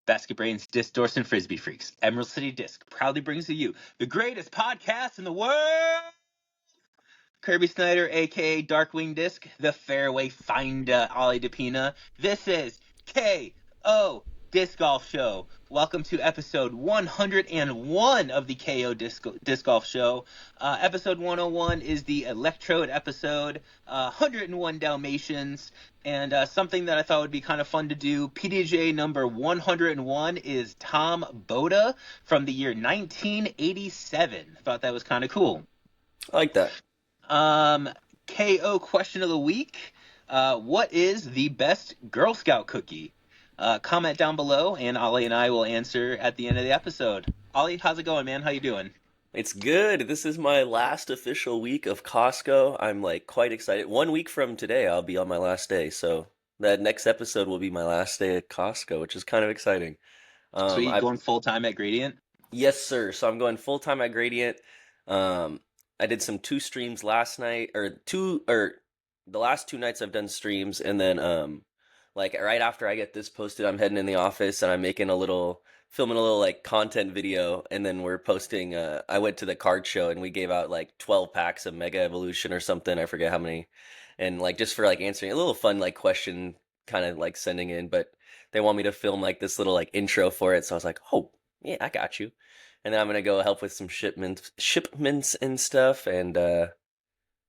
Basket Brains, Disc Dorse, and Frisbee Freaks. Emerald City Disc proudly brings to you the greatest podcast in the world. Kirby Snyder, aka Darkwing Disc, the Fairway Finder, Ollie DePina. This is K.O Disc Golf Show. Welcome to episode 101 of the K.O Disc Golf Show. Episode 101 is the Electrode episode, 101 Dalmatians, and something that I thought would be kind of fun to do. PDJ number 101 is Tom Boda from the year 1987. Thought that was kind of cool. I like that. KO question of the week. What is the best Girl Scout cookie? Comment down below, and Ollie and I will answer at the end of the episode. Ollie, how's it going, man? How you doing? It's good. This is my last official week of Costco. I'm quite excited. 1 week from today, I'll be on my last day. So that next episode will be my last day at Costco, which is kind of exciting. So you going full time at Gradient? Yes, sir. So I'm going full time at Gradient. I did some 2 streams last night, the last 2 nights I've done streams, and then right after I get this posted, I'm heading in the office and I'm filming a little content video, and then we're posting. I went to the card show and we gave out 12 packs of Mega Evolution or something. I forget how many, and just for answering a little fun question, kind of sending in. But they want me to film this little intro for it, so I was like, oh yeah, I got you. And then I'm gonna go help with some shipments and stuff, and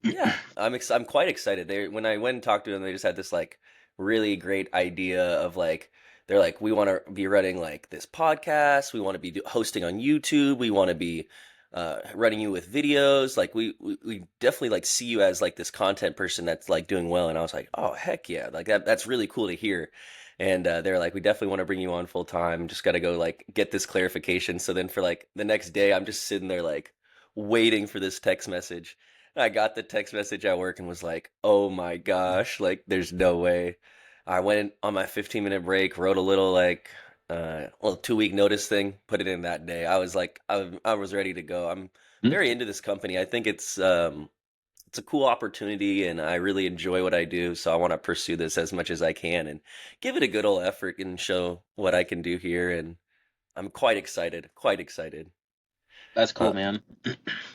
yeah, I'm quite excited. When I went and talked to them, they just had this really great idea of they're like, we want to be running this podcast, we want to be hosting on YouTube, we want to be running you with videos, we definitely see you as this content person that's doing well. And I was like, oh heck yeah, that's really cool to hear. And they're like, we definitely want to bring you on full time. Just got to go get this clarification. So then for the next day, I'm just sitting there waiting for this text message. And I got the text message at work and was like, oh my gosh, there's no way. I went on my 15-minute break, wrote a little 2-week notice thing, put it in that day. I was I was ready to go. I'm very into this company. I think it's a cool opportunity, and I really enjoy what I do, so I want to pursue this as much as I can and give it a good old effort and show what I can do here, and I'm quite excited. That's cool, man.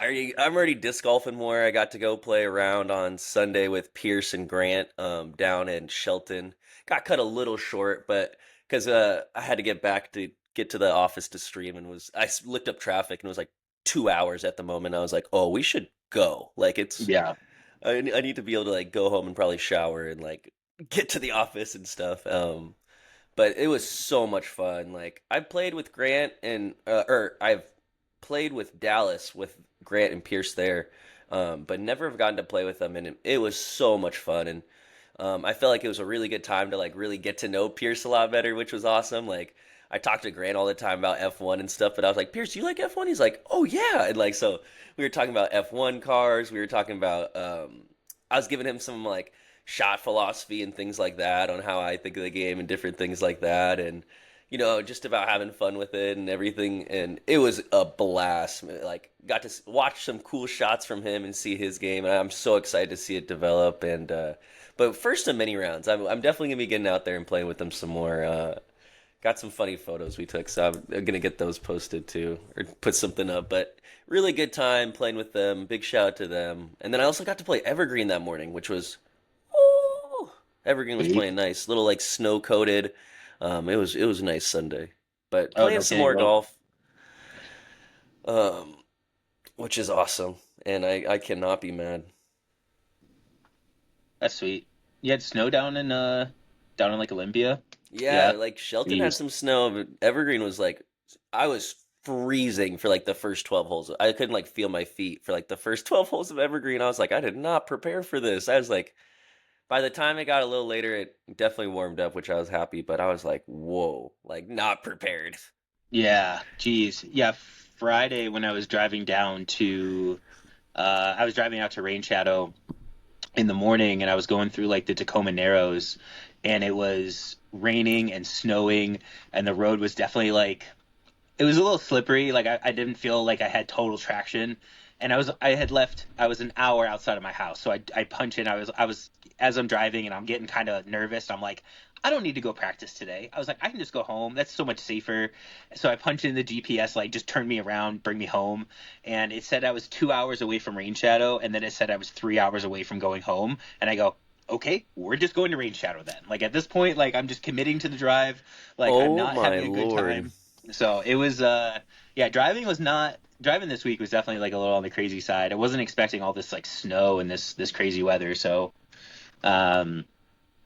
I'm already disc golfing more. I got to go play around on Sunday with Pierce and Grant down in Shelton. Got cut a little short, but because I had to get to the office to stream, and I looked up traffic, and it was 2 hours at the moment. I was like, oh, we should go. Yeah. I need to be able to go home and probably shower and get to the office and stuff. But it was so much fun. I've played with Grant and I've played with Dallas with Grant and Pierce there, but never have gotten to play with them, and it was so much fun. And I felt like it was a really good time to really get to know Pierce a lot better, which was awesome. I talked to Grant all the time about F1 and stuff, but I was like, Pierce, you like F1? He's like, oh yeah. And so we were talking about F1 cars. We were talking about, I was giving him some shot philosophy and things like that on how I think of the game and different things like that. And, just about having fun with it and everything. And it was a blast. Got to watch some cool shots from him and see his game. And I'm so excited to see it develop. And, but first of many rounds, I'm definitely gonna be getting out there and playing with them some more. Got some funny photos we took, so I'm going to get those posted too, or put something up. But really good time playing with them. Big shout out to them. And then I also got to play Evergreen that morning, which was, Evergreen was playing nice. Little snow coated. It was a nice Sunday. But playing some more golf, which is awesome. And I cannot be mad. That's sweet. You had snow down in Olympia? Yeah, Shelton had some snow, but Evergreen was I was freezing for the first 12 holes. I couldn't feel my feet for the first 12 holes of Evergreen. I was like, I did not prepare for this. I was by the time it got a little later, it definitely warmed up, which I was happy, but I was like, whoa, not prepared. Yeah, geez. Yeah, Friday when I was driving down to, I was driving out to Rain Shadow in the morning, and I was going through the Tacoma Narrows, and it was raining and snowing, and the road was definitely it was a little slippery. I didn't feel like I had total traction, and I was an hour outside of my house, so I punch in. I was as I'm driving and I'm getting kind of nervous, I'm like, I don't need to go practice today. I was like, I can just go home. That's so much safer. So I punched in the GPS, like, just turn me around, bring me home. And it said I was 2 hours away from Rain Shadow. And then it said I was 3 hours away from going home. And I go, okay, we're just going to Rain Shadow then. Like, at this point, like, I'm just committing to the drive. Like, I'm Oh not my having a good lord. time. So it was, yeah, driving this week was definitely like a little on the crazy side. I wasn't expecting all this like snow and this crazy weather. So, um,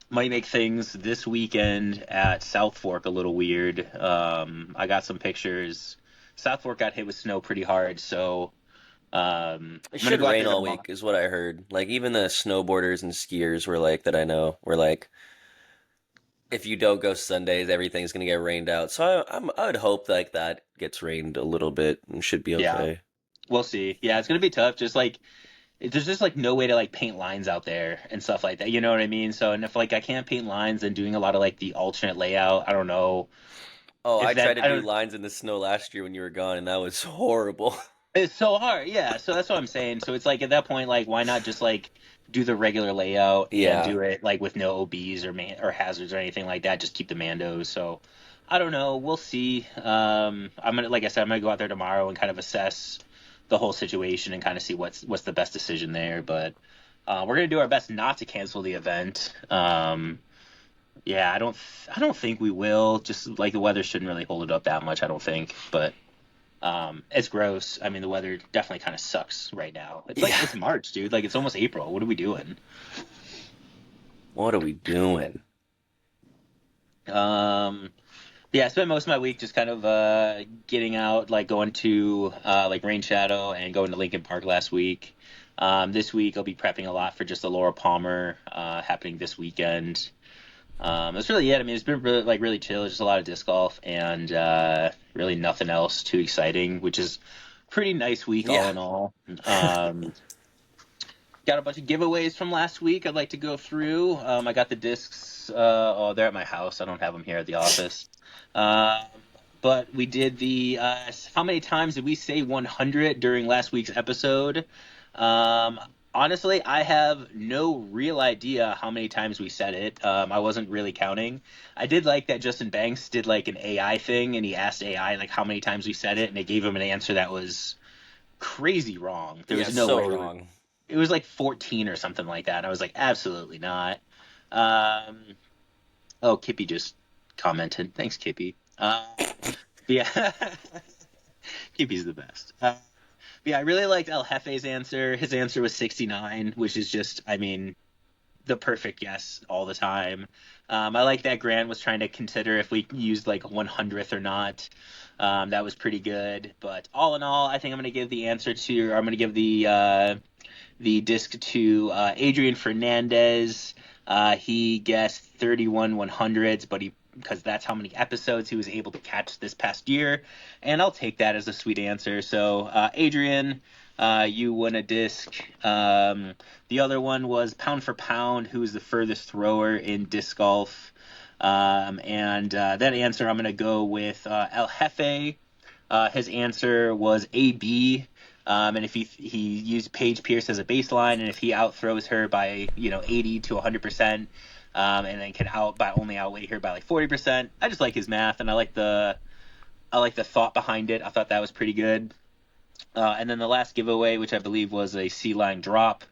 might make things this weekend at South Fork a little weird. I got some pictures. South Fork got hit with snow pretty hard, so It I'm gonna should go out rain there all tomorrow. week, is what I heard. Like even the snowboarders and skiers were like that I know were like, if you don't go Sundays, everything's gonna get rained out. So I would hope like that gets rained a little bit and should be Yeah, okay. we'll see. Yeah, it's gonna be tough. Just like there's just like no way to like paint lines out there and stuff like that. You know what I mean? So, and if like I can't paint lines, then doing a lot of like the alternate layout, I don't know Oh, if I tried that to I do don't. lines in the snow last year when you were gone, and that was horrible. It's so hard, yeah. So that's what I'm saying. So it's like at that point, like, why not just like do the regular layout and Yeah. do it like with no OBs or hazards or anything like that? Just keep the Mandos. So I don't know. We'll see. I'm gonna, like I said, I'm gonna go out there tomorrow and kind of assess the whole situation and kind of see what's the best decision there. But we're gonna do our best not to cancel the event. Yeah, I don't think we will. Just like the weather shouldn't really hold it up that much. I don't think, but. It's gross. I mean, the weather definitely kind of sucks right now. It's like Yeah. it's March, dude. Like it's almost April. What are we doing? What are we doing? Um, yeah, I spent most of my week just kind of getting out, like going to like Rain Shadow and going to Lincoln Park last week. This week I'll be prepping a lot for just the Laura Palmer happening this weekend. That's really it. I mean, it's been really chill. Just a lot of disc golf and really nothing else too exciting, which is pretty nice week all Yeah. in all. Um, Got a bunch of giveaways from last week I'd like to go through. I got the discs. Oh, they're at my house. I don't have them here at the office. Um, but we did the. How many times did we say 100 during last week's episode? Um, Honestly, I have no real idea how many times we said it. I wasn't really counting. I did like that Justin Banks did like an AI thing, and he asked AI like how many times we said it, and it gave him an answer that was crazy wrong. There Yeah, was no so way wrong. it was like 14 or something like that. And I was like, absolutely not. Um, oh, Kippy just commented. Thanks, Kippy. Yeah, Kippy's the best. Yeah, I really liked El Jefe's answer. His answer was 69, which is just, I mean, the perfect guess all the time. I like that Grant was trying to consider if we used like 100th or not. That was pretty good. But all in all, I think I'm going to give the answer to, or I'm going to give the disc to Adrian Fernandez. He guessed 31 100s, but because that's how many episodes he was able to catch this past year, and I'll take that as a sweet answer. So Adrian, you won a disc. The other one was Pound for Pound, who is the furthest thrower in disc golf. And that answer I'm going to go with El Jefe. His answer was AB. And if he used Paige Pierce as a baseline, and if he outthrows her by 80 to 100%, and then can only outweigh her by like 40%, I just like his math, and I like the thought behind it. I thought that was pretty good. And then the last giveaway, which I believe was a Sea Line drop,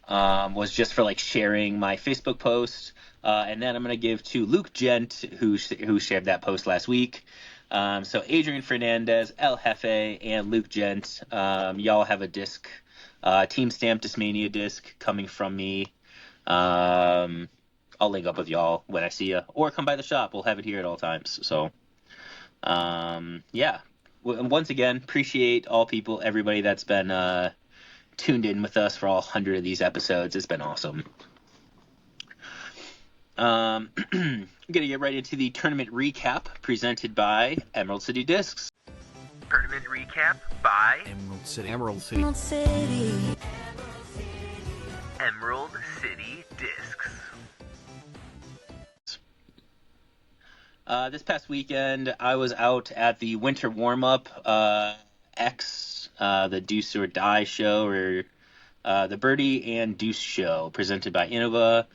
was just for like sharing my Facebook post. And then I'm gonna give to Luke Gent, who shared that post last week. So Adrian Fernandez, El Jefe, and Luke Gent, y'all have a disc, Team Stamp Discmania disc coming from me. I'll link up with y'all when I see you, or come by the shop. We'll have it here at all times. So, yeah. Once again, appreciate everybody that's been tuned in with us for all 100 of these episodes. It's been awesome. I'm going to get right into the tournament recap presented by Emerald City Discs. Tournament recap by Emerald City. Emerald City. Emerald City. Emerald City Discs. This past weekend, I was out at the winter warm-up X, the Deuce or Die show, or the Birdie and Deuce show, presented by Innova.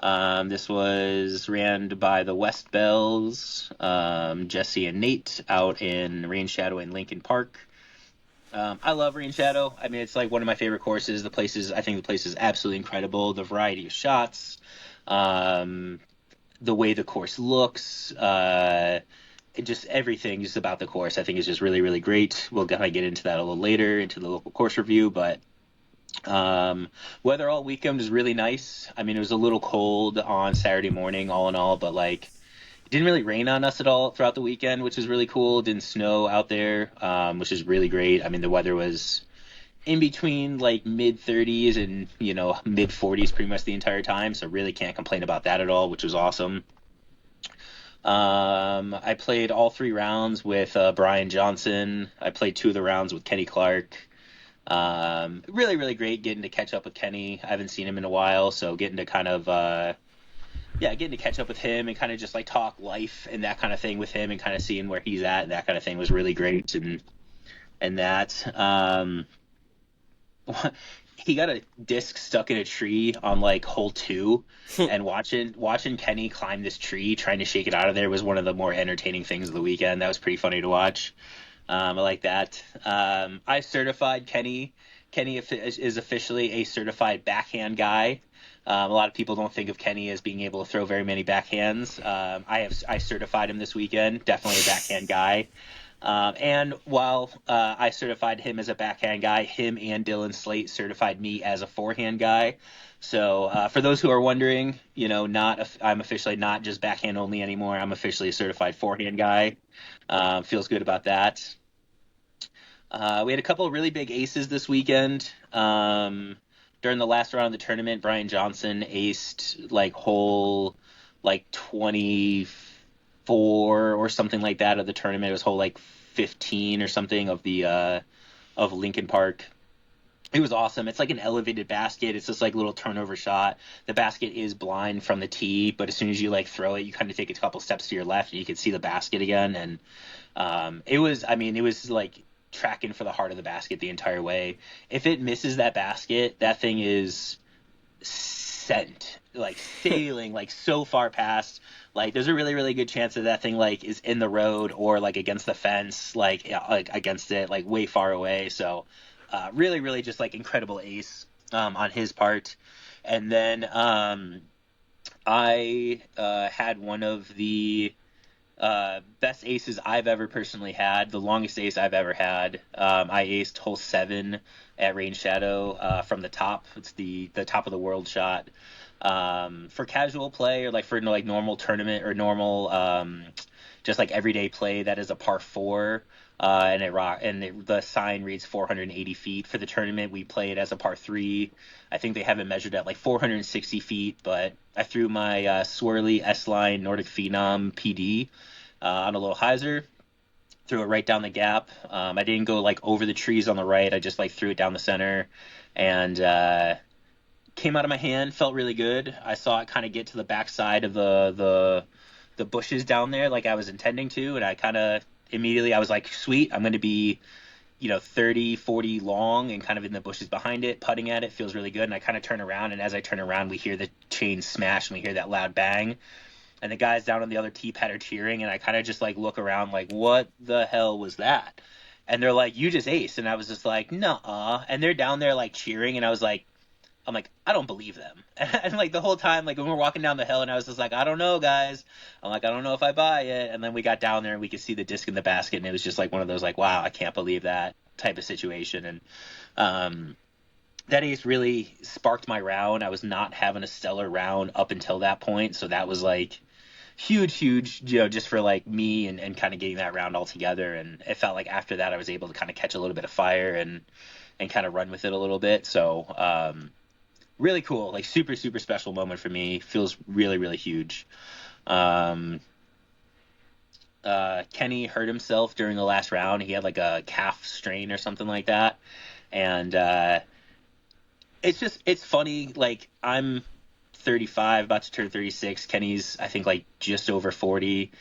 This was ran by the West Bells, Jesse and Nate out in Rain Shadow in Lincoln Park. I love Rain Shadow. I mean, it's like one of my favorite courses. I think the place is absolutely incredible. The variety of shots, um, the way the course looks, just everything just about the course, I think is just really, really great. We'll kind of get into that a little later into the local course review, but weather all weekend was really nice. I mean, it was a little cold on Saturday morning, all in all, but like it didn't really rain on us at all throughout the weekend, which was really cool. It didn't snow out there, which is really great. I mean, the weather was in between like mid 30s and mid 40s pretty much the entire time, so really can't complain about that at all, which was awesome. I played all 3 rounds with Brian Johnson. I played 2 of the rounds with Kenny Clark. Really, really great getting to catch up with Kenny. I haven't seen him in a while, so getting to kind of getting to catch up with him and kind of just like talk life and that kind of thing with him and kind of seeing where he's at and that kind of thing was really great and that he got a disc stuck in a tree on like hole 2 and watching Kenny climb this tree trying to shake it out of there was one of the more entertaining things of the weekend. That was pretty funny to watch. I like that. I certified Kenny. Kenny is officially a certified backhand guy. A lot of people don't think of Kenny as being able to throw very many backhands. I certified him this weekend. Definitely a backhand guy. And while I certified him as a backhand guy, him and Dylan Slate certified me as a forehand guy. So for those who are wondering, I'm officially not just backhand only anymore. I'm officially a certified forehand guy. Feels good about that. We had a couple of really big aces this weekend. During the last round of the tournament, Brian Johnson aced like hole like 24 or something like that of the tournament. It was hole like 15 or something of Lincoln Park. It was awesome. It's like an elevated basket. It's this like little turnover shot. The basket is blind from the tee, but as soon as you like throw it, you kind of take a couple steps to your left and you can see the basket again. And it was like tracking for the heart of the basket the entire way. If it misses that basket, that thing is sent, like sailing, like so far past. Like there's a really, really good chance that thing like is in the road or like against the fence, like against it, like way far away. So really, really just like incredible ace on his part. And then I had one of the best aces I've ever personally had, the longest ace I've ever had. I aced hole 7 at Rain Shadow from the top. It's the top of the world shot. For casual play or like for like normal tournament or normal just like everyday play, that is a par 4. The sign reads 480 feet. For the tournament, we play it as a par 3. I think they have it measured at like 460 feet, but I threw my swirly S-Line Nordic Phenom PD on a little hyzer, threw it right down the gap. I didn't go like over the trees on the right. I just like threw it down the center and came out of my hand, felt really good. I saw it kind of get to the backside of the bushes down there like I was intending to, and I kind of immediately I was like, sweet, I'm going to be 30, 40 long and kind of in the bushes behind it, putting at it, feels really good. And I kind of turn around, and as I turn around, we hear the chain smash and we hear that loud bang. And the guys down on the other tee pad are cheering, and I kind of just like look around like, what the hell was that? And they're like, you just aced. And I was just like, nuh-uh. And they're down there like cheering, and I'm like, I don't believe them. And like the whole time, like when we're walking down the hill, and I was just like, I don't know, guys. I'm like, I don't know if I buy it. And then we got down there and we could see the disc in the basket, and it was just like one of those like, wow, I can't believe that type of situation. And that ace really sparked my round. I was not having a stellar round up until that point, so that was like huge, just for like me and kind of getting that round all together. And it felt like after that I was able to kind of catch a little bit of fire and kind of run with it a little bit. So really cool, like super special moment for me. Feels really huge. Kenny hurt himself during the last round. He had like a calf strain or something like that, and it's funny. Like I'm 35, about to turn 36. Kenny's I think like just over 40.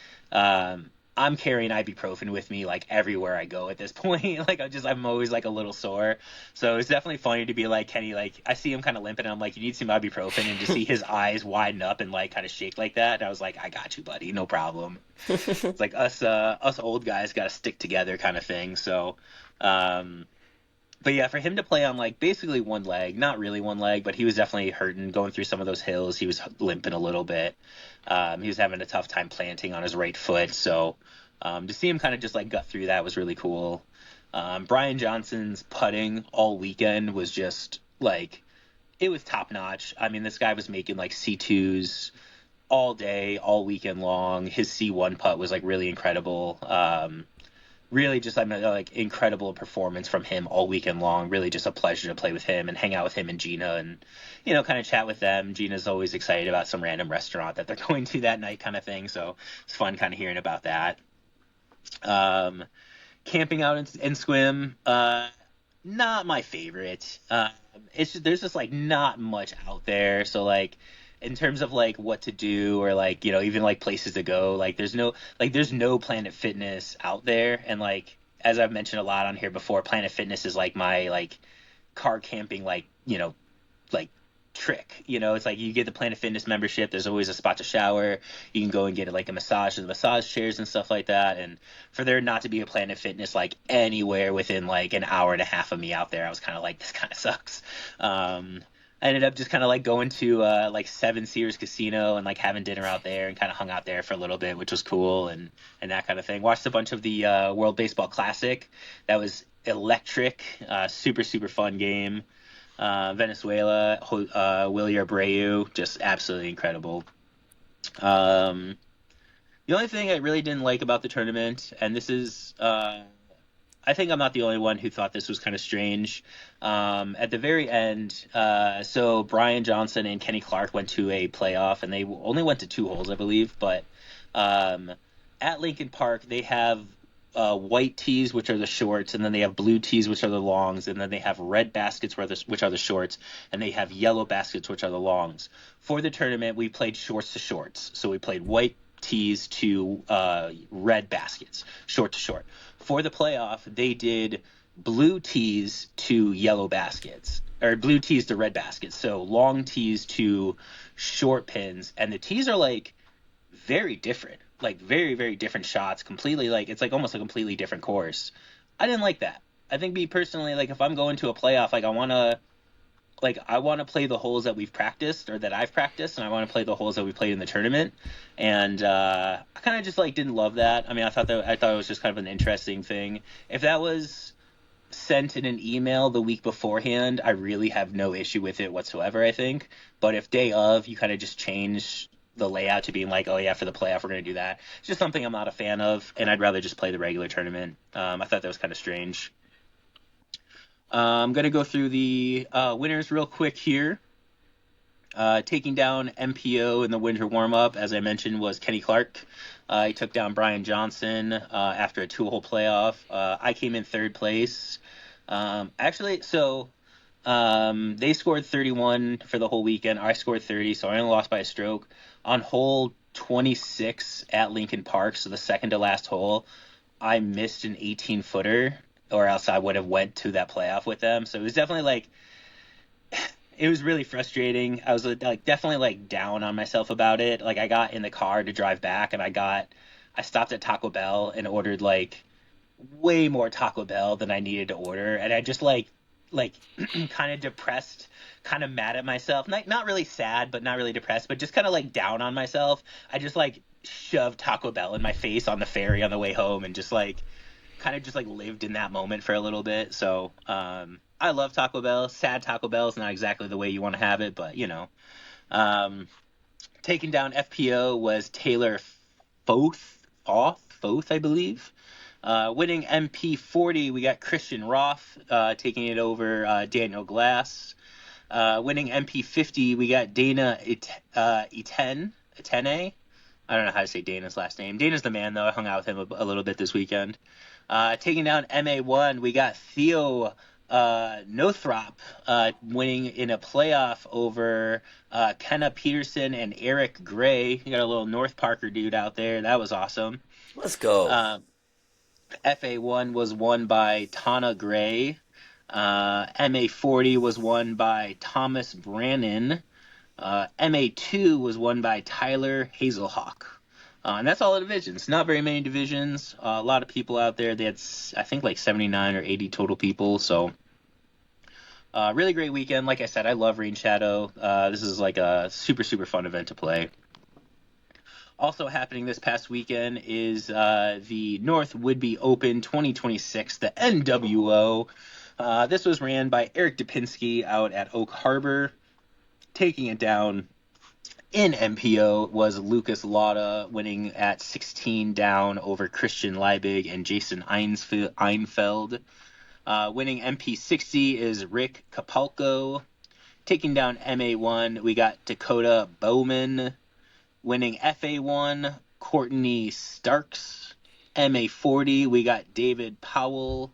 I'm carrying ibuprofen with me like everywhere I go at this point. Like I'm always like a little sore. So it's definitely funny to be like Kenny, like I see him kind of limping and I'm like, you need some ibuprofen, and to see his eyes widen up and like kind of shake like that. And I was like, I got you, buddy, no problem. It's like us old guys got to stick together kind of thing. So, but yeah, for him to play on like basically one leg, not really one leg, but he was definitely hurting going through some of those hills. He was limping a little bit. He was having a tough time planting on his right foot. So to see him kind of just like gut through that was really cool. Brian Johnson's putting all weekend was just like, it was top notch. I mean, this guy was making like C2s all day, all weekend long. His C1 putt was like really incredible. Really just like incredible performance from him all weekend long. Really just a pleasure to play with him and hang out with him and Gina and, kind of chat with them. Gina's always excited about some random restaurant that they're going to that night kind of thing. So it's fun kind of hearing about that. Camping out in Swim, not my favorite. There's just like not much out there. So like, in terms of like what to do or like even like places to go, like there's no Planet Fitness out there. And like as I've mentioned a lot on here before, Planet Fitness is like my like car camping like like trick. It's like you get the Planet Fitness membership, there's always a spot to shower, you can go and get like a massage with massage chairs and stuff like that. And for there not to be a Planet Fitness like anywhere within like an hour and a half of me out there, I was kind of like, this kind of sucks. I ended up just kind of like going to like Seven Sears Casino and like having dinner out there and kind of hung out there for a little bit, which was cool, and that kind of thing. Watched a bunch of the World Baseball Classic. That was electric, super fun game. Venezuela, Willie Abreu, just absolutely incredible. The only thing I really didn't like about the tournament, and this is I think I'm not the only one who thought this was kind of strange. At the very end, so Brian Johnson and Kenny Clark went to a playoff, and they only went to 2 holes, I believe. But at Lincoln Park, they have white tees, which are the shorts, and then they have blue tees, which are the longs, and then they have red baskets, which are the shorts, and they have yellow baskets, which are the longs. For the tournament, we played shorts to shorts. So we played white tees to red baskets, short to short. For the playoff, they did blue tees to yellow baskets, or blue tees to red baskets. So long tees to short pins, and the tees are like very different, like very different shots, completely like it's like almost a completely different course. I didn't like that. I think me personally, like if I'm going to a playoff, like I want to play the holes that we've practiced or that I've practiced, and I want to play the holes that we played in the tournament. And I kind of just like didn't love that. I mean, I thought it was just kind of an interesting thing. If that was sent in an email the week beforehand, I really have no issue with it whatsoever, I think. But if day of, you kind of just change the layout to being like, oh yeah, for the playoff we're going to do that. It's just something I'm not a fan of, and I'd rather just play the regular tournament. I thought that was kind of strange. I'm going to go through the winners real quick here. Taking down MPO in the winter warm-up, as I mentioned, was Kenny Clark. He took down Brian Johnson after a 2-hole playoff. I came in 3rd place. They scored 31 for the whole weekend. I scored 30, so I only lost by a stroke. On hole 26 at Lincoln Park, so the second to last hole, I missed an 18-footer, or else I would have went to that playoff with them. So it was definitely like, it was really frustrating. I was like definitely like down on myself about it. Like I got in the car to drive back, and I stopped at Taco Bell and ordered like way more Taco Bell than I needed to order, and I just like kind of depressed, kind of mad at myself. Not really sad, but not really depressed, but just kind of like down on myself. I just like shoved Taco Bell in my face on the ferry on the way home, and just like kind of just like lived in that moment for a little bit. So I love Taco Bell. Sad Taco Bell is not exactly the way you want to have it, but taking down FPO was Taylor Foth, I believe. Winning MP40, we got Christian Roth taking it over Daniel Glass. Winning MP50, we got Dana Itene. I don't know how to say Dana's last name. Dana's the man, though. I hung out with him a little bit this weekend. Taking down MA1, we got Theo Northrop winning in a playoff over Kenna Peterson and Eric Gray. You got a little North Parker dude out there. That was awesome. Let's go. FA1 was won by Tana Gray. MA40 was won by Thomas Brannon. MA2 was won by Tyler Hazelhawk. And that's all the divisions. Not very many divisions. A lot of people out there. They had, I think, like 79 or 80 total people. So, really great weekend. Like I said, I love Rain Shadow. This is like a super, super fun event to play. Also happening this past weekend is the North Whidbey Open 2026, the NWO. This was ran by Eric Dupinski out at Oak Harbor. Taking it down in MPO was Lucas Lauda, winning at 16 down over Christian Liebig and Jason Einfeld. Winning MP60 is Rick Capalco. Taking down MA1, we got Dakota Bowman. Winning FA1, Courtney Starks. MA40, we got David Powell.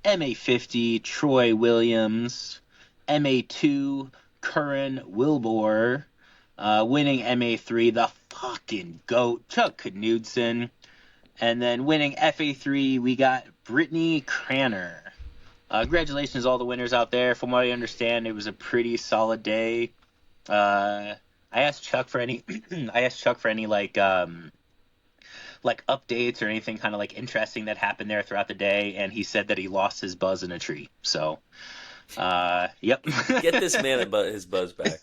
MA50, Troy Williams. MA2, Curran Wilbur. Winning MA3, the fucking GOAT, Chuck Knudsen. And then winning FA3, we got Brittany Cranner. Congratulations to all the winners out there. From what I understand, it was a pretty solid day. I asked Chuck for any like updates or anything kind of like interesting that happened there throughout the day, and he said that he lost his buzz in a tree. So, yep. Get this man his buzz back.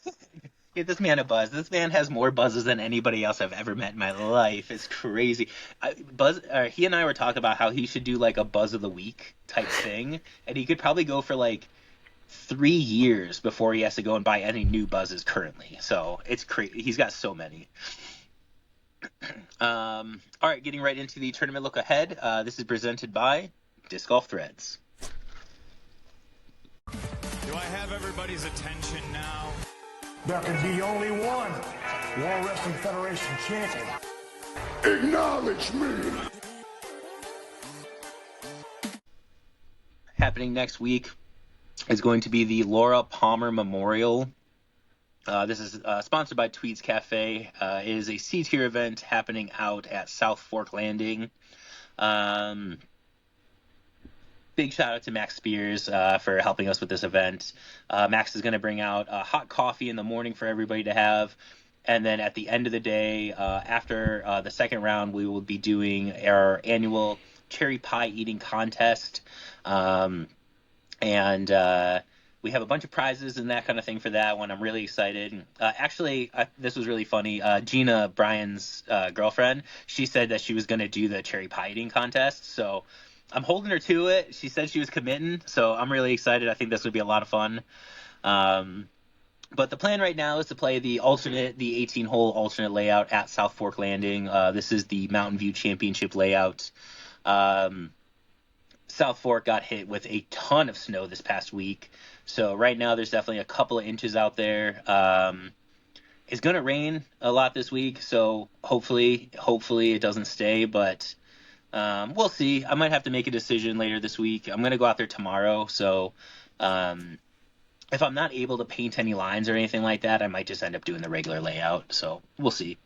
Get this man a buzz. This man has more buzzes than anybody else I've ever met in my life. It's crazy. He and I were talking about how he should do like a buzz of the week type thing, and he could probably go for like 3 years before he has to go and buy any new buzzes currently. So it's crazy. He's got so many. All right, getting right into the tournament look ahead. This is presented by Disc Golf Threads. Do I have everybody's attention now? There can be only one World Wrestling Federation champion. Acknowledge me. Happening next week is going to be the Laura Palmer Memorial. This is sponsored by Tweeds Cafe. It is a C-tier event happening out at South Fork Landing. Big shout out to Max Spears for helping us with this event. Max is going to bring out hot coffee in the morning for everybody to have. And then at the end of the day, after the second round, we will be doing our annual cherry pie eating contest. We have a bunch of prizes and that kind of thing for that one. I'm really excited. Actually, this was really funny. Gina, Brian's girlfriend, she said that she was going to do the cherry pie eating contest. So I'm holding her to it. She said she was committing, so I'm really excited. I think this would be a lot of fun. But the plan right now is to play the 18-hole alternate layout at South Fork Landing. This is the Mountain View Championship layout. South Fork got hit with a ton of snow this past week. So right now there's definitely a couple of inches out there. It's going to rain a lot this week, so hopefully it doesn't stay, but we'll see. I might have to make a decision later this week. I'm going to go out there tomorrow, so if I'm not able to paint any lines or anything like that, I might just end up doing the regular layout, so we'll see.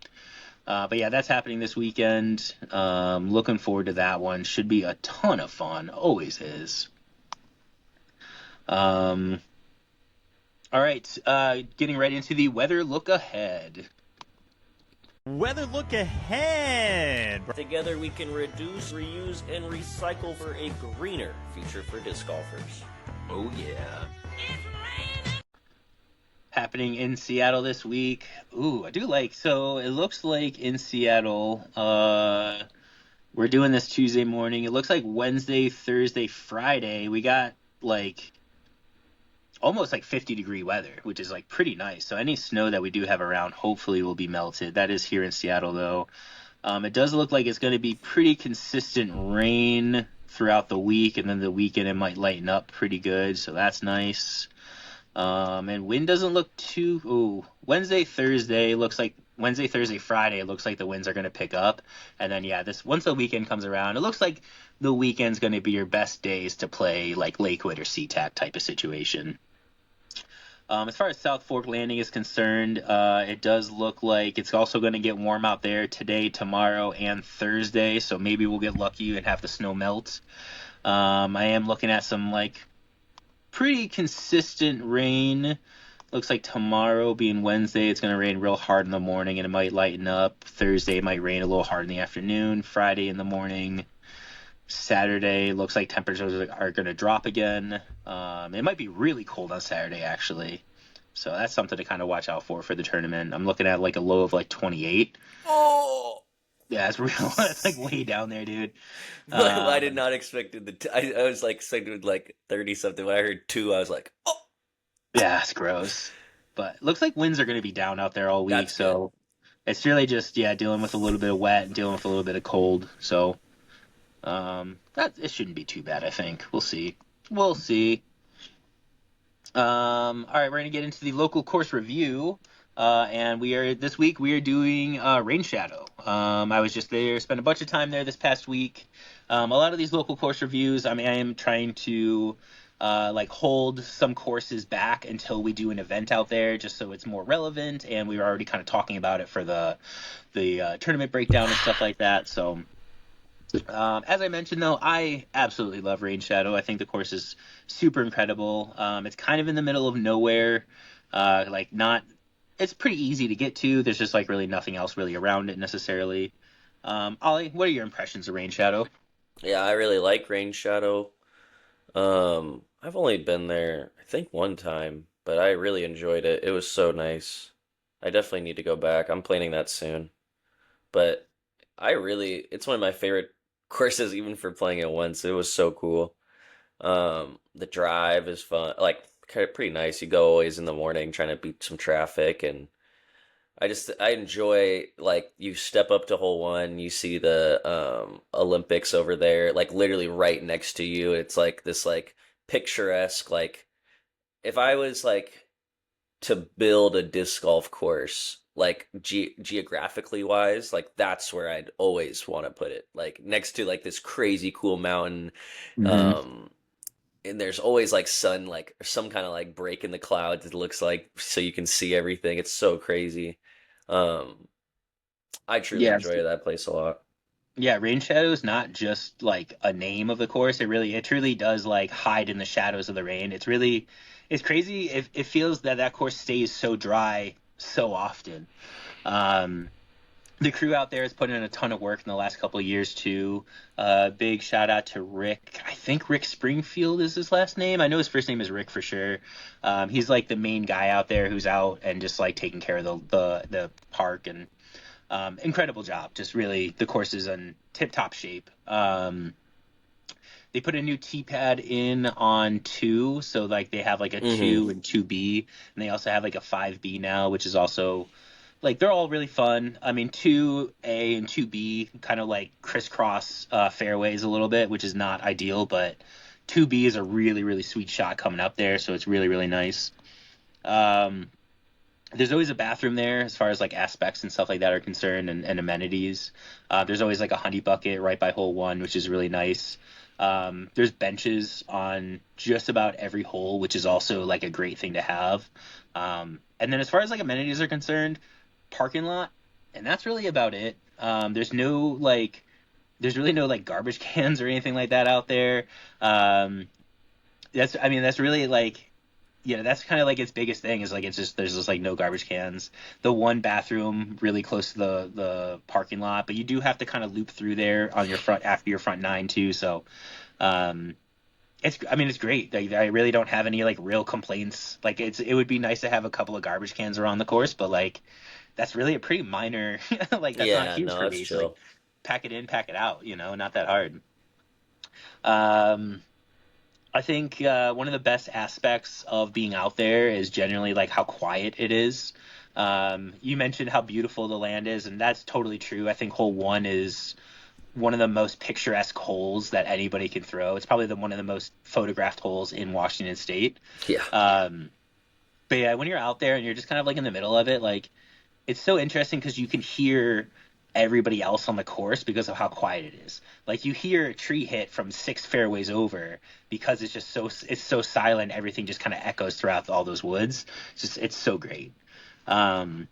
But yeah, that's happening this weekend. Looking forward to that one. Should be a ton of fun. Always is. All right, getting right into the weather look ahead. Weather look ahead. Together we can reduce, reuse, and recycle for a greener future for disc golfers. Oh yeah. Happening in Seattle this week. Ooh, I do like, so it looks like in Seattle, we're doing this Tuesday morning. It looks like Wednesday, Thursday, Friday, we got like almost like 50-degree weather, which is like pretty nice. So any snow that we do have around hopefully will be melted. That is here in Seattle though. It does look like it's going to be pretty consistent rain throughout the week, and then the weekend it might lighten up pretty good, so that's nice. And wind doesn't look too... Wednesday, Thursday looks like Wednesday, Thursday, Friday, it looks like the winds are going to pick up. And then, yeah, once the weekend comes around, it looks like the weekend's going to be your best days to play like Lakewood or SeaTac type of situation. As far as South Fork Landing is concerned, it does look like it's also going to get warm out there today, tomorrow, and Thursday. So maybe we'll get lucky and have the snow melt. I am looking at some like pretty consistent rain. Looks like tomorrow being Wednesday, it's going to rain real hard in the morning and it might lighten up. Thursday it might rain a little hard in the afternoon. Friday in the morning. Saturday looks like temperatures are going to drop again. It might be really cold on Saturday actually. So that's something to kind of watch out for the tournament. I'm looking at like a low of like 28. Oh! Yeah, it's real. It's like way down there, dude. I did not expect it. I was like expecting like 30 something. When I heard 2, I was like, oh! Yeah, it's gross. But it looks like winds are going to be down out there all week. That's so it's really just, dealing with a little bit of wet and dealing with a little bit of cold. So it shouldn't be too bad, I think. We'll see. All right, we're going to get into the local course review. And this week we are doing Rain Shadow. I was just there, spent a bunch of time there this past week. A lot of these local course reviews, I am trying to hold some courses back until we do an event out there, just so it's more relevant. And we were already kind of talking about it for the tournament breakdown and stuff like that. So, as I mentioned, though, I absolutely love Rain Shadow. I think the course is super incredible. It's kind of in the middle of nowhere. It's pretty easy to get to. There's just really nothing else really around it necessarily. Ollie, what are your impressions of Rain Shadow? Yeah, I really like Rain Shadow. I've only been there, I think, one time, but I really enjoyed it. It was so nice. I definitely need to go back. I'm planning that soon. But it's one of my favorite courses, even for playing it once. It was so cool. The drive is fun, pretty nice. You go always in the morning trying to beat some traffic, and I enjoy, you step up to hole 1, you see the Olympics over there, literally right next to you. It's this picturesque, if I was to build a disc golf course, geographically wise, that's where I'd always want to put it, next to this crazy cool mountain. Mm-hmm. And there's always sun, some kind of break in the clouds, it looks so you can see everything. It's so crazy. I truly enjoy that place a lot. Yeah, Rain Shadow is not just a name of the course. It truly does hide in the shadows of the rain. It's crazy. It feels that course stays so dry so often. The crew out there has put in a ton of work in the last couple of years too. Big shout out to Rick. I think Rick Springfield is his last name. I know his first name is Rick for sure. He's the main guy out there who's out and just taking care of the park, and incredible job. Just really, the course is in tip-top shape. They put a new tee pad in on 2, so they have a 2 and 2B, and they also have a 5B now, which is also they're all really fun. 2A and 2B kind of crisscross fairways a little bit, which is not ideal, but 2B is a really, really sweet shot coming up there, so it's really, really nice. There's always a bathroom there as far as aspects and stuff like that are concerned, and amenities. There's always a honey bucket right by hole 1, which is really nice. There's benches on just about every hole, which is also a great thing to have. And then as far as amenities are concerned, parking lot, and that's really about it. There's really no garbage cans or anything like that out there. That's really that's kind of its biggest thing is there's just no garbage cans. The one bathroom really close to the parking lot, but you do have to kind of loop through there on your front after your front 9 too. So it's great. I really don't have any real complaints. It would be nice to have a couple of garbage cans around the course, but that's really a pretty minor that's not huge for me. So, pack it in, pack it out, not that hard. I think one of the best aspects of being out there is generally how quiet it is. You mentioned how beautiful the land is, and that's totally true. I think hole 1 is one of the most picturesque holes that anybody can throw. It's probably one of the most photographed holes in Washington State. Yeah. But yeah, when you're out there and you're just kind of in the middle of it, it's so interesting because you can hear everybody else on the course because of how quiet it is. Like you hear a tree hit from 6 fairways over because it's so silent. Everything just kind of echoes throughout all those woods. It's so great. Um,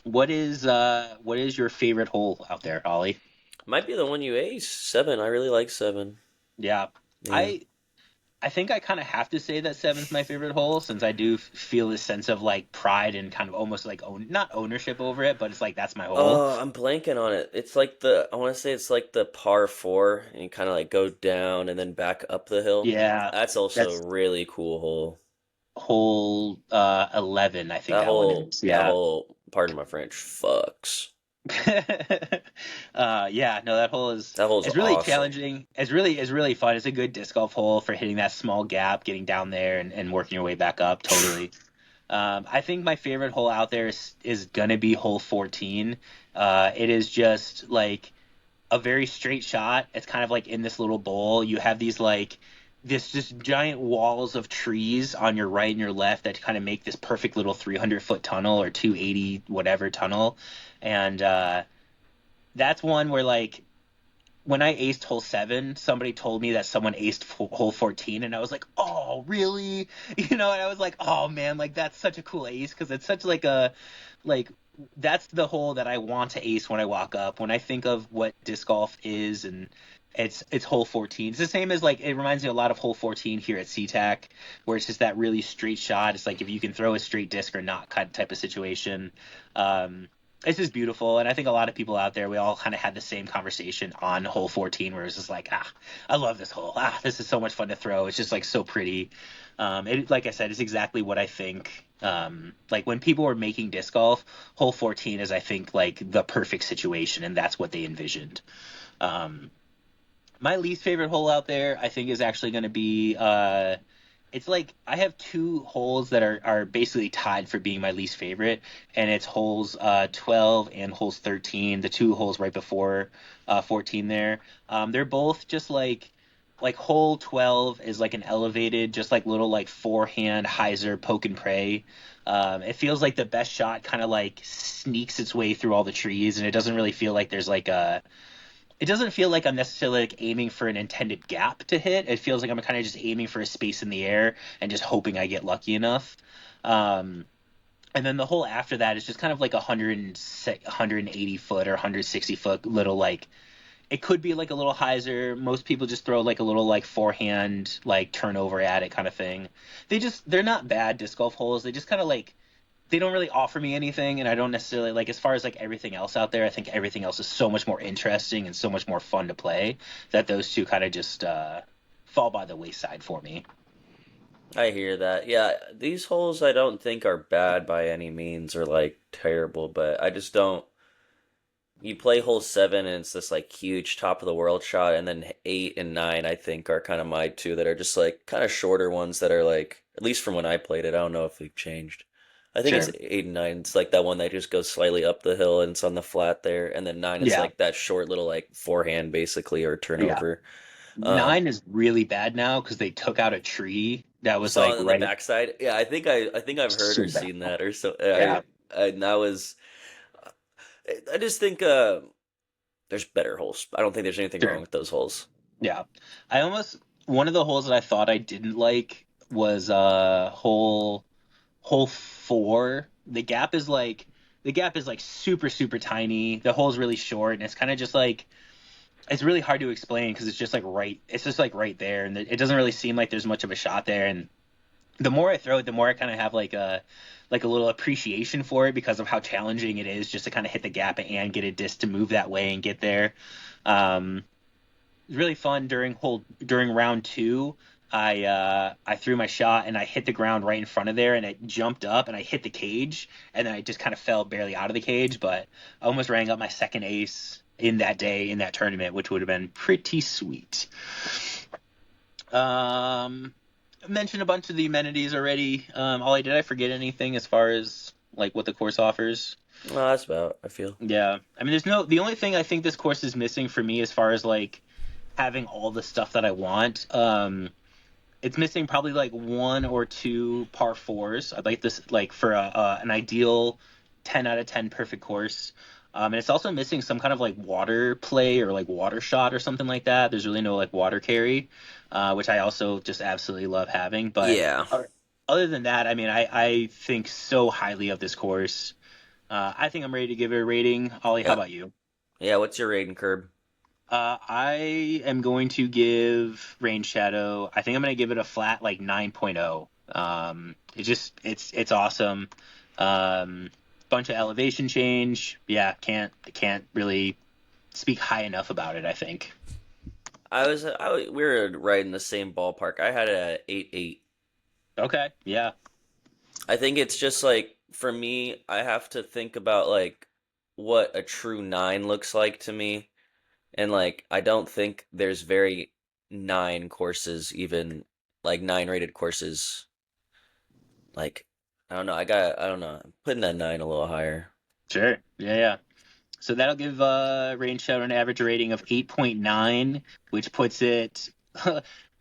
what is your favorite hole out there, Ollie? Might be the one you ace, 7. I really like 7. Yeah, Yeah. I think I kind of have to say that seven's my favorite hole since I do feel this sense of like pride and kind of almost like not ownership over it, but it's like that's my hole. Oh, I'm blanking on it. It's like I want to say it's like the par 4, and you kind of like go down and then back up the hill. Yeah, That's also that's a really cool hole. hole 11. I think That that one whole is. that Yeah. whole, pardon my French, fucks. Yeah, no, that hole is That hole's it's really awesome. challenging. It's really fun. It's a good disc golf hole for hitting that small gap, getting down there and working your way back up. Totally. I think my favorite hole out there is gonna be hole 14. It is just like a very straight shot. It's kind of like in this little bowl. You have these like this just giant walls of trees on your right and your left that kind of make this perfect little 300-foot tunnel or 280 whatever tunnel. And that's one where like when I aced hole 7, somebody told me that someone aced hole 14, and I was like, oh, really? And I was like, oh man, like that's such a cool ace because it's such like a like that's the hole that I want to ace when I walk up. When I think of what disc golf is, and it's hole 14. It's the same as like it reminds me a lot of hole 14 here at SeaTac, where it's just that really straight shot. It's like if you can throw a straight disc or not kind of type of situation. It's just beautiful, and I think a lot of people out there, we all kind of had the same conversation on hole 14, where it's just like, I love this hole. This is so much fun to throw. It's just like so pretty. Like I said, it's exactly what I think. Like when people were making disc golf, hole 14 is, I think, like the perfect situation, and that's what they envisioned. Um, my least favorite hole out there, I think, is actually going to be it's like I have two holes that are basically tied for being my least favorite, and it's holes 12 and holes 13, the two holes right before 14 there. They're both just like hole 12 is like an elevated, just like little like forehand hyzer poke and pray. It feels like the best shot kind of like sneaks its way through all the trees, and it doesn't really feel like there's like a it doesn't feel like I'm necessarily like aiming for an intended gap to hit. It feels like I'm kind of just aiming for a space in the air and just hoping I get lucky enough. Um, and then the hole after that is just kind of like 180 foot or 160 foot little like it could be like a little hyzer. Most people just throw like a little like forehand like turnover at it kind of thing. They're not bad disc golf holes. They just kind of like they don't really offer me anything, and I don't necessarily like as far as like everything else out there. I think everything else is so much more interesting and so much more fun to play that those two kind of just fall by the wayside for me. I hear that. Yeah, these holes I don't think are bad by any means or like terrible, but I just don't. You play hole 7 and it's this like huge top of the world shot, and then 8 and 9 I think are kind of my two that are just like kind of shorter ones that are like, at least from when I played it, I don't know if they've changed. I think it's Sure. 8 and 9. It's like that one that just goes slightly up the hill and it's on the flat there, and then 9 is Yeah, like that short little like forehand basically or yeah. turnover. Um, 9 is really bad now because they took out a tree that you was saw like it on the right backside. Yeah, I think I've heard so or bad. seen that or so. Yeah, And that was. I just think there's better holes. I don't think there's anything wrong sure. with those holes. Yeah. I almost one of the holes that I thought I didn't like was hole 4. The gap is like super super tiny. The hole's really short, and it's kind of just like it's really hard to explain because it's just like right there, and it doesn't really seem like there's much of a shot there. And the more I throw it, the more I kind of have like a little appreciation for it because of how challenging it is just to kind of hit the gap and get a disc to move that way and get there. Um, it was really fun during round 2. I threw my shot and I hit the ground right in front of there, and it jumped up and I hit the cage, and then I just kind of fell barely out of the cage, but I almost rang up my second ace in that day in that tournament, which would have been pretty sweet. I mentioned a bunch of the amenities already. Ollie, did I forget anything as far as like what the course offers? Well, that's about, I feel. Yeah, I mean, the only thing I think this course is missing for me as far as like having all the stuff that I want. It's missing probably like one or two par fours. I'd like this like for an ideal 10 out of 10 perfect course. And it's also missing some kind of like water play or like water shot or something like that. There's really no like water carry, which I also just absolutely love having. But Yeah. other than that, I mean, I think so highly of this course. I think I'm ready to give it a rating. Ollie, how Yeah. about you? Yeah, what's your rating, Curb? I am going to give Rain Shadow. I think I'm going to give it a flat like 9.0. It's awesome. Bunch of elevation change. Yeah, can't really speak high enough about it, I think. We were right in the same ballpark. I had it at 8.8. Okay, yeah. I think it's just like for me, I have to think about like what a true 9 looks like to me. And like I don't think there's very 9 courses, even like 9 rated courses. Like I don't know, I don't know. I'm putting that 9 a little higher. Sure. Yeah. So that'll give Rain Shadow an average rating of 8.9, which puts it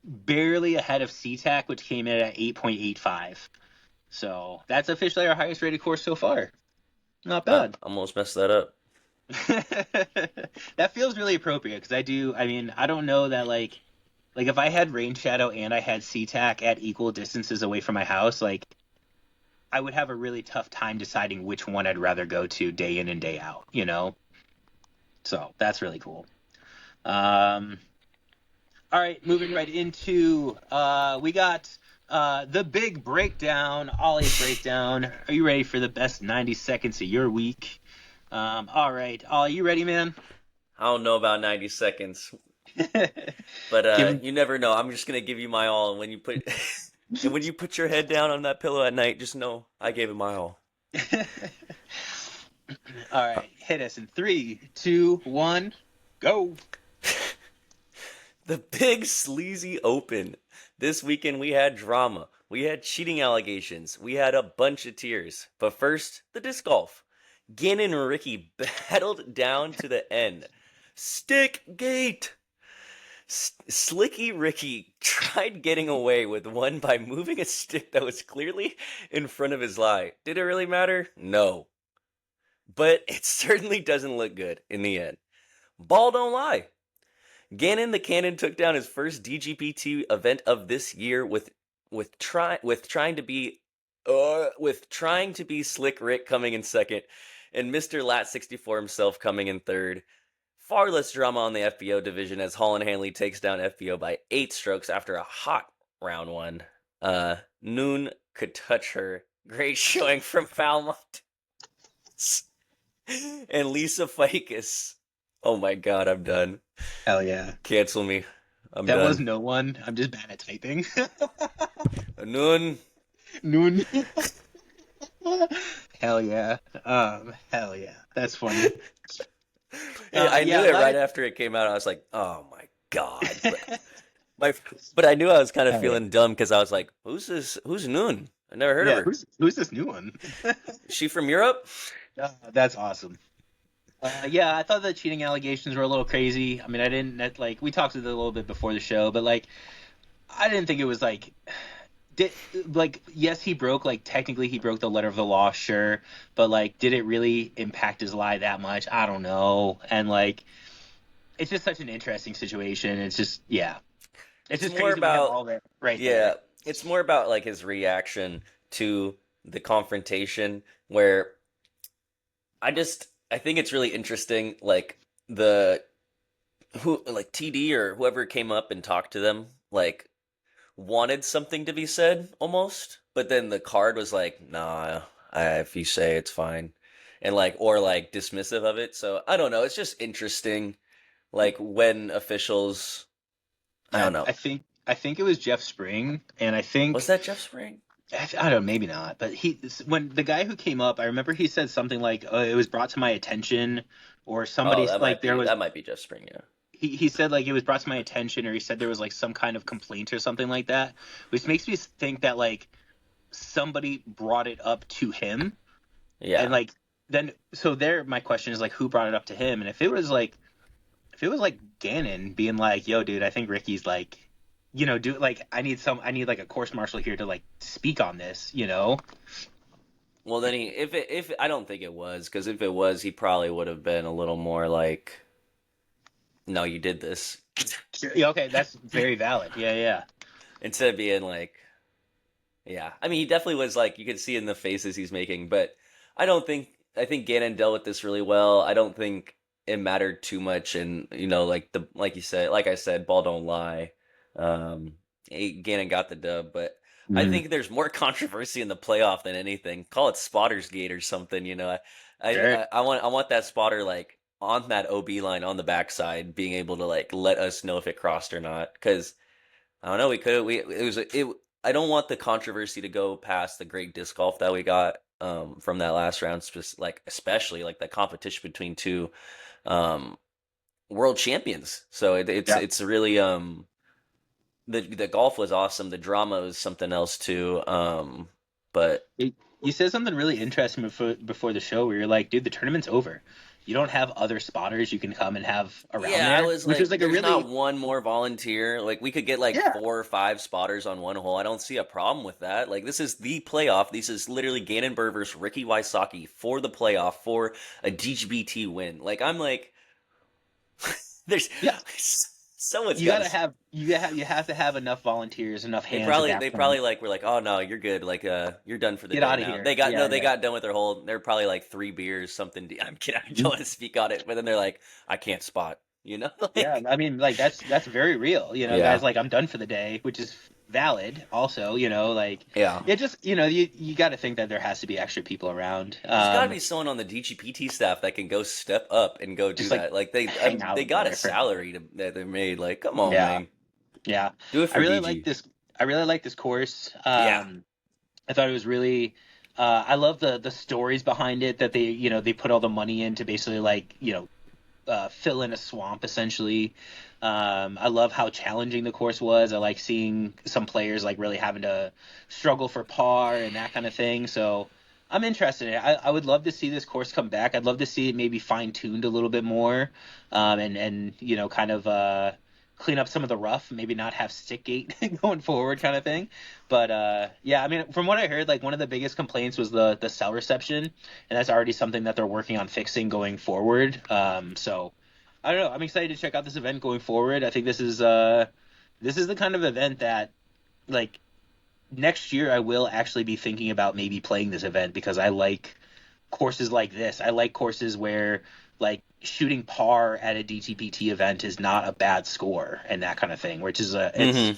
barely ahead of SeaTac, which came in at 8.85. So that's officially our highest rated course so far. Not I bad. almost messed that up. That feels really appropriate because I mean, I don't know that like if I had Rain Shadow and I had SeaTac at equal distances away from my house, like I would have a really tough time deciding which one I'd rather go to day in and day out, you know? So that's really cool. All right, moving right into we got the big breakdown, Ollie's breakdown. Are you ready for the best 90 seconds of your week? All right, Ollie, you ready, man? I don't know about 90 seconds, but you never know. I'm just gonna give you my all, and when you put and when you put your head down on that pillow at night, just know I gave it my all. All right, hit us in 3, 2, 1, go. The big sleazy open. This weekend we had drama. We had cheating allegations. We had a bunch of tears. But first, the disc golf. Gannon and Ricky battled down to the end. Stick gate. Slicky Ricky tried getting away with one by moving a stick that was clearly in front of his eye. Did it really matter? No. But it certainly doesn't look good in the end. Ball don't lie. Gannon the Cannon took down his first DGPT event of this year with trying to be Slick Rick coming in second, and Mr. Lat 64 himself coming in third. Far less drama on the FBO division as Holland Hanley takes down FBO by 8 strokes after a hot round 1. Noon could touch her. Great showing from Falmont. And Lisa Ficus. Oh my god, I'm done. Hell yeah. Cancel me. I'm That done. was no one. I'm just bad at typing. Noon. Noon. Hell yeah. Hell yeah. That's funny. I knew it right after it came out. I was like, oh my god. But I knew I was kind of feeling dumb because I was like, who's this? Who's Noon? I never heard of her. Who's this new one? Is she from Europe? That's awesome. Yeah, I thought the cheating allegations were a little crazy. I mean, I didn't we talked a little bit before the show, but like, I didn't think it was yes, technically he broke the letter of the law, sure, but like, did it really impact his lie that much? I don't know. And like, it's just such an interesting situation. It's just, yeah, it's just more crazy about all that right yeah. there. It's more about like his reaction to the confrontation, where I think it's really interesting, like TD or whoever came up and talked to them, like wanted something to be said almost, but then the card was like, nah, if you say it's fine, and or dismissive of it. So I don't know. It's just interesting, like when officials, I don't know. I think it was Jeff Spring, and I think was that Jeff Spring? I don't know, maybe not. But when the guy who came up, I remember he said something like, "It was brought to my attention," or somebody that might be Jeff Spring, yeah. He said like it was brought to my attention, or he said there was like some kind of complaint or something like that, which makes me think that like somebody brought it up to him. Yeah. And my question is like, who brought it up to him? And if it was like Gannon being like, "Yo, dude, I think Ricky's like, I need like a course marshal here to like speak on this," Well, then if I don't think it was, because if it was, he probably would have been a little more like, no, you did this, Yeah, okay, that's very valid. Yeah, yeah. instead of being like, yeah. I mean, he definitely was like, you could see in the faces he's making, but I don't think, I think Gannon dealt with this really well. I don't think it mattered too much, and like you said, like I said, ball don't lie. Um, Gannon got the dub, but I Mhm. think there's more controversy in the playoff than anything. Call it Spotter's Gate or something, you know. Sure. I want that spotter like on that OB line on the backside, being able to like let us know if it crossed or not, because I don't know. We it was it. I don't want the controversy to go past the great disc golf that we got from that last round, like especially like the competition between two um, world champions. So Yeah. it's really the golf was awesome. The drama was something else too. But You said something really interesting before the show where you're like, dude, the tournament's over. You don't have other spotters you can come and have around yeah, I there, was which like, was like a there's really not one more volunteer. Like we could get like yeah 4 or 5 spotters on one hole. I don't see a problem with that. Like this is the playoff. This is literally Gannon Burr versus Ricky Wysocki for the playoff for a DGBT win. Like I'm like, there's yeah. someone's You got gotta to. have you have to have enough volunteers, enough They hands at probably that they point. probably like were like, oh no, you're good. Like you're done for the Get day out of now. here. They got Yeah, no, they yeah. got done with their whole. They're probably like 3 beers, something. I'm kidding. I don't want to speak on it, but then they're like, I can't spot. You know, Yeah, like I mean, like that's very real. You know, yeah, guys like I'm done for the day, which is valid. Also, you know, like yeah. it just you got to think that there has to be extra people around. There's got to be someone on the DGPT staff that can go step up and go do Just like that. Like hang they out got a there. salary that they made. Like, come on, Yeah, man, yeah. do it I for really like DG. this. I really like this course. Yeah. I thought it was really. I love the stories behind it that they put all the money in to basically like fill in a swamp essentially. I love how challenging the course was. I like seeing some players like really having to struggle for par and that kind of thing. So I'm interested in it. I would love to see this course come back. I'd love to see it maybe fine tuned a little bit more, and kind of clean up some of the rough. Maybe not have stick gate going forward, kind of thing. But yeah, I mean, from what I heard, like one of the biggest complaints was the cell reception, and that's already something that they're working on fixing going forward. So I don't know. I'm excited to check out this event going forward. I think this is the kind of event that like next year I will actually be thinking about maybe playing this event because I like courses like this. I like courses where like shooting par at a DTPT event is not a bad score and that kind of thing, which is Hmm.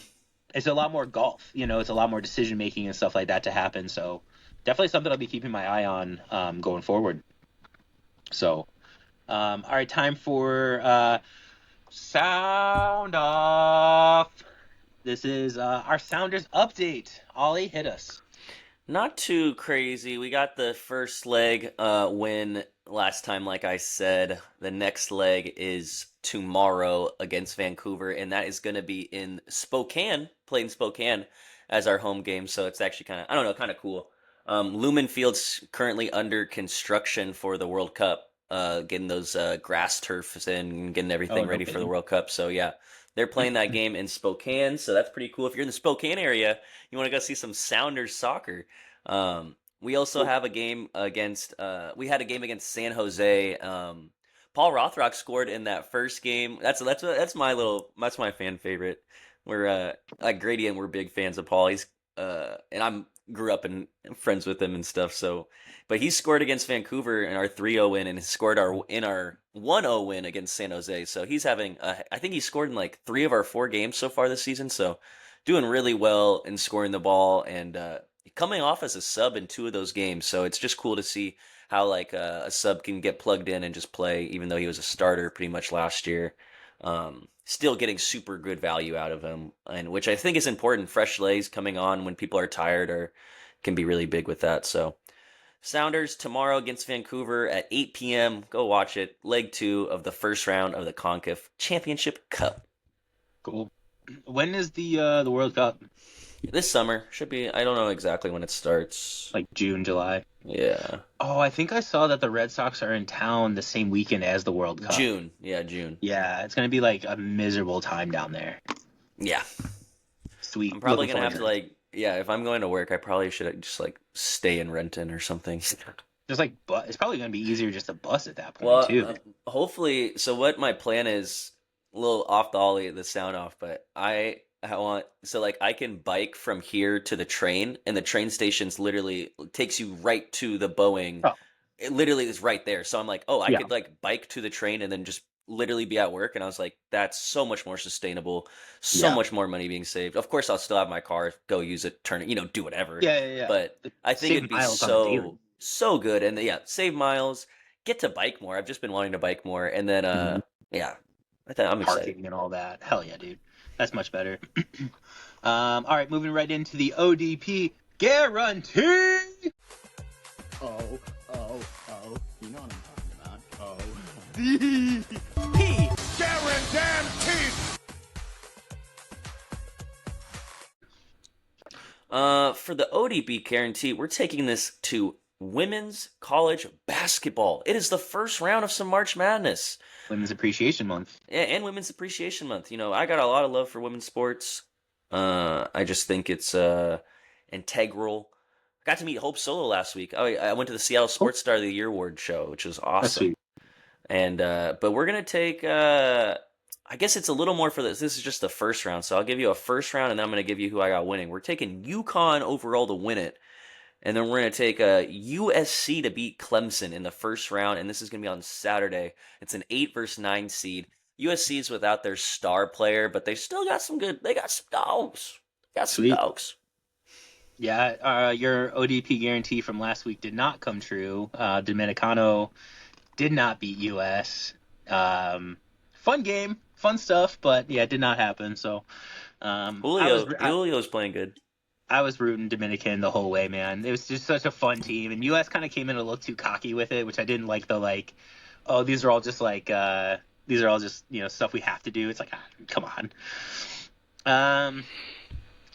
it's a lot more golf, it's a lot more decision making and stuff like that to happen. So definitely something I'll be keeping my eye on going forward. So all right, time for sound off. This is our Sounders update. Ollie, hit us. Not too crazy. We got the first leg win last time, like I said. The next leg is tomorrow against Vancouver, and that is going to be in Spokane, played in Spokane as our home game. So it's actually kind of, I don't know, kind of cool. Lumen Field's currently under construction for the World Cup, getting those grass turfs in, getting Oh, everything no ready for the kidding. World Cup. So yeah, they're playing that game in Spokane, so that's pretty cool. If you're in the Spokane area, you want to go see some Sounders soccer. We also Cool. have a game against. We had a game against San Jose. Paul Rothrock scored in that first game. That's my fan favorite. We're like Grady and we're big fans of Paul. He's and I'm grew up and friends with him and stuff. So, but he scored against Vancouver in our 3-0 win and scored our 1-0 win against San Jose. So he's having I think he scored in like 3 of our 4 games so far this season. So doing really well in scoring the ball and coming off as a sub in 2 of those games. So it's just cool to see how like a sub can get plugged in and just play, even though he was a starter pretty much last year. Still getting super good value out of him, and which I think is important. Fresh legs coming on when people are tired or can be really big with that. So Sounders tomorrow against Vancouver at 8 p.m. Go watch it. Leg 2 of the first round of the CONCACAF Championship Cup. Cool. When is the World Cup? This summer should be. I don't know exactly when it starts. Like June, July? Yeah, Oh, I think I saw that the Red Sox are in town the same weekend as the World Cup. June. Yeah, June. Yeah, it's gonna be like a miserable time down there. Yeah, Sweet. I'm probably Looking gonna forward have to it. like yeah, if I'm going to work, I probably should just like stay in Renton or something. Just like, it's probably gonna be easier just to bus at that point Well, too. hopefully. So what my plan is, a little off the ollie, the sound off, but I want so like I can bike from here to the train, and the train station's literally takes you right to the Boeing. Oh, It literally is right there. So I'm like, oh, I yeah, could like bike to the train and then just literally be at work. And I was like, that's so much more sustainable, so yeah, much more money being saved. Of course, I'll still have my car, go use it, turn it, do whatever. yeah. But I think Save it'd be miles on the daily. so good. And yeah, save miles, get to bike more. I've just been wanting to bike more. And then, Mhm. yeah, I'm excited. Parking and all that. Hell yeah, dude. That's much better. All right, moving right into the ODP guarantee. Oh, you know what I'm talking about. Oh. Guaranteed. For the ODB guarantee, we're taking this to women's college basketball. It is the first round of some March Madness. Women's Appreciation Month. Yeah, and Women's Appreciation Month. I got a lot of love for women's sports. I just think it's integral. I got to meet Hope Solo last week. I went to the Seattle Sports Star of the Year award show, which was That's awesome. sweet. And but we're gonna take. I guess it's a little more for this. This is just the first round, so I'll give you a first round, and then I'm gonna give you who I got winning. We're taking UConn overall to win it, and then we're gonna take USC to beat Clemson in the first round, and this is gonna be on Saturday. It's an 8 versus 9 seed. USC is without their star player, but they still got some good. They got some dogs. Sweet. Dogs. Yeah, your ODP guarantee from last week did not come true. Dominicano did not beat US. Fun game, fun stuff, but yeah, it did not happen. So Julio's playing good. I was rooting Dominican the whole way, man. It was just such a fun team, and US kind of came in a little too cocky with it, which I didn't like. These are all just stuff we have to do. It's like, come on.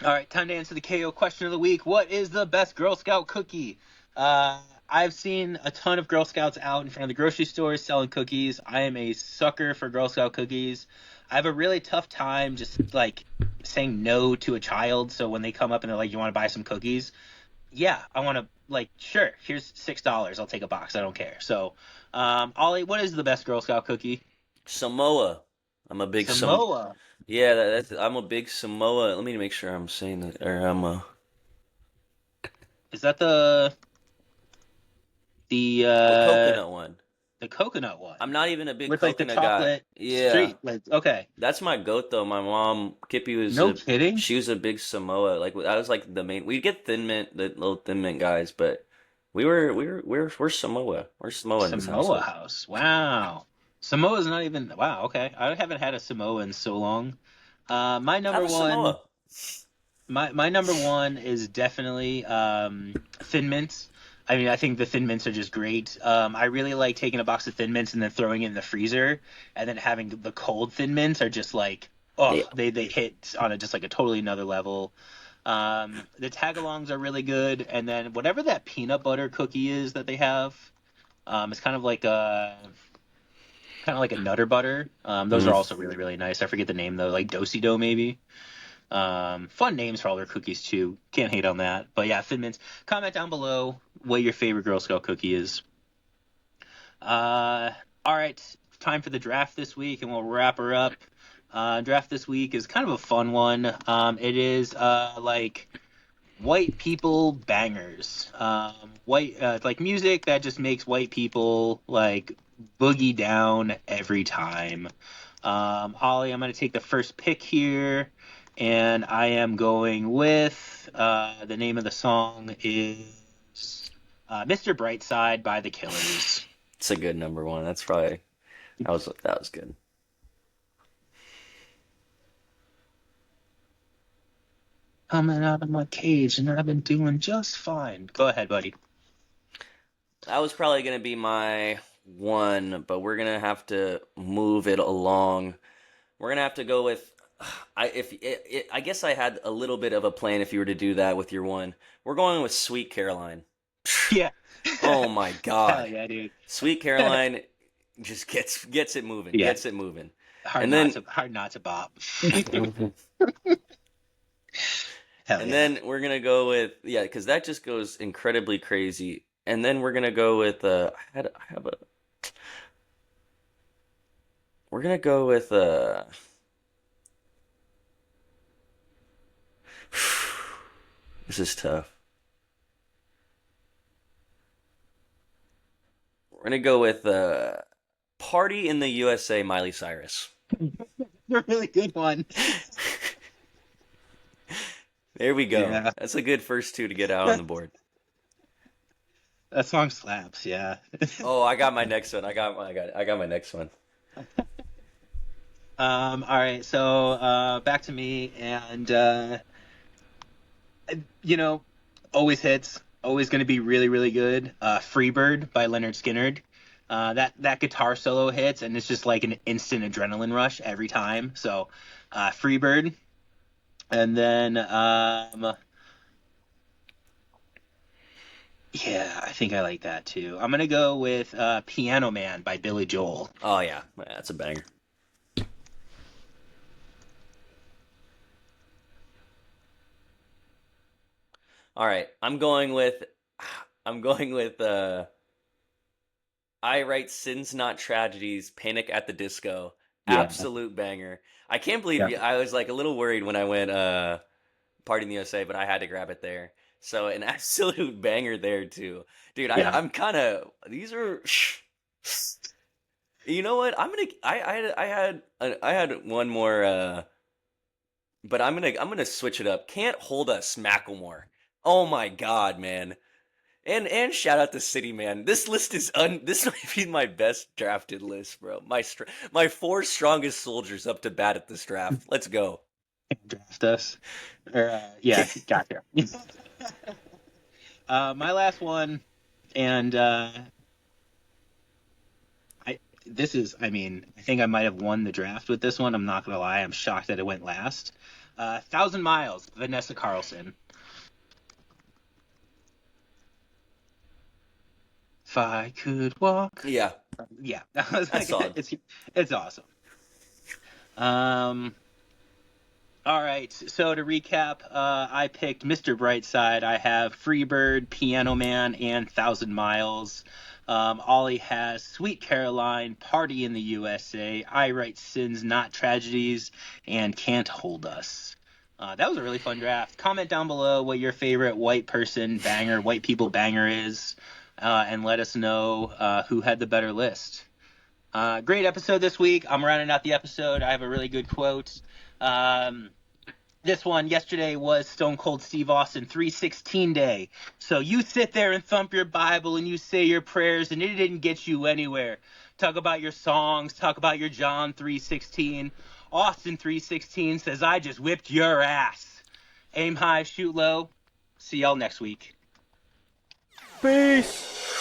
All right, time to answer the KO question of the week. What is the best Girl Scout cookie? I've seen a ton of Girl Scouts out in front of the grocery stores selling cookies. I am a sucker for Girl Scout cookies. I have a really tough time just like saying no to a child. So when they come up and they're like, "You want to buy some cookies?" Yeah, I want to. Sure. Here's $6. I'll take a box. I don't care. So, Ollie, what is the best Girl Scout cookie? Samoa. I'm a big Samoa. Yeah, I'm a big Samoa. Let me make sure I'm saying that. Or Is that the coconut one. The coconut one? I'm not even a big with coconut the chocolate guy. Yeah, street. Okay. that's my goat though. My mom, Kippy, was Kidding. She was a big Samoa. Like that was like the main. We get Thin Mint, the little Thin Mint guys, but we're Samoa. We're Samoa in this Samoa household. house. Wow. Samoa's not even. Wow. Okay. I haven't had a Samoa in so long. My number Have a one. Samoa. My number one is definitely Thin Mints. I mean, I think the Thin Mints are just great. I really like taking a box of Thin Mints and then throwing it in the freezer, and then having the cold Thin Mints are just like, they hit on just like a totally another level. The tagalongs are really good, and then whatever that peanut butter cookie is that they have, it's kind of like a Nutter Butter. Those are also really, really nice. I forget the name though, like Do-si-do maybe. Fun names for all their cookies too. Can't hate on that. But yeah, Thin Mints. Comment down below what your favorite Girl Scout cookie is. All right, time for the draft this week, and we'll wrap her up. Draft this week is kind of a fun one. It is like white people bangers. Like music that just makes white people like boogie down every time. Ollie, I'm gonna take the first pick here. And I am going with the name of the song is Mr. Brightside by The Killers. It's a good number one. That's probably that was good. Coming out of my cage, and I've been doing just fine. Go ahead, buddy. That was probably gonna be my one, but we're gonna have to move it along. We're gonna have to go with. I guess I had a little bit of a plan if you were to do that with your one. We're going with Sweet Caroline. Yeah. Oh my God. Hell yeah, dude. Sweet Caroline just gets it moving. Yeah. Gets it moving. Hard not to bop. Hell And yeah. then we're gonna go with because that just goes incredibly crazy. And then we're gonna go with we're gonna go with this is tough. We're gonna go with Party in the USA, Miley Cyrus. A really good one. There we go. Yeah. That's a good first two to get out on the board. That song slaps, yeah. Oh, I got my next one. I got my next one. All right, so back to me, and always hits, always going to be really, really good. Freebird by Leonard Skinner. That guitar solo hits, and it's just like an instant adrenaline rush every time. So, Freebird, and then yeah, I think I like that too. I'm gonna go with Piano Man by Billy Joel. Oh yeah, that's a banger. All right, I'm going with I Write Sins Not Tragedies, Panic at the Disco. Yeah. Absolute banger. I can't believe Yeah. I was like a little worried when I went Party in the USA, but I had to grab it there. So an absolute banger there too. Dude, Yeah. I'm kind of these are you know what? I had one more but I'm gonna switch it up. Can't Hold Us, Macklemore. Oh my God, man. And shout out to City Man. This list is this might be my best drafted list, bro. My four strongest soldiers up to bat at this draft. Let's go. Draft us. Or, yeah, gotcha. My last one, and I think I might have won the draft with this one. I'm not gonna lie. I'm shocked that it went last. 1,000 Miles, Vanessa Carlson. If I could walk. Yeah. Yeah, that was That's like, solid. it's awesome. All right, so to recap, I picked Mr. Brightside. I have Freebird, Piano Man, and 1,000 Miles. Ollie has Sweet Caroline, Party in the USA, I Write Sins Not Tragedies, and Can't Hold Us. That was a really fun draft. Comment down below what your favorite white people banger is, and let us know who had the better list. Great episode this week. I'm rounding out the episode. I have a really good quote. This one yesterday was Stone Cold Steve Austin 316 day. So you sit there and thump your Bible and you say your prayers and it didn't get you anywhere. Talk about your songs, talk about your John 316. Austin 316 says, I just whipped your ass. Aim high, shoot low. See y'all next week. Peace.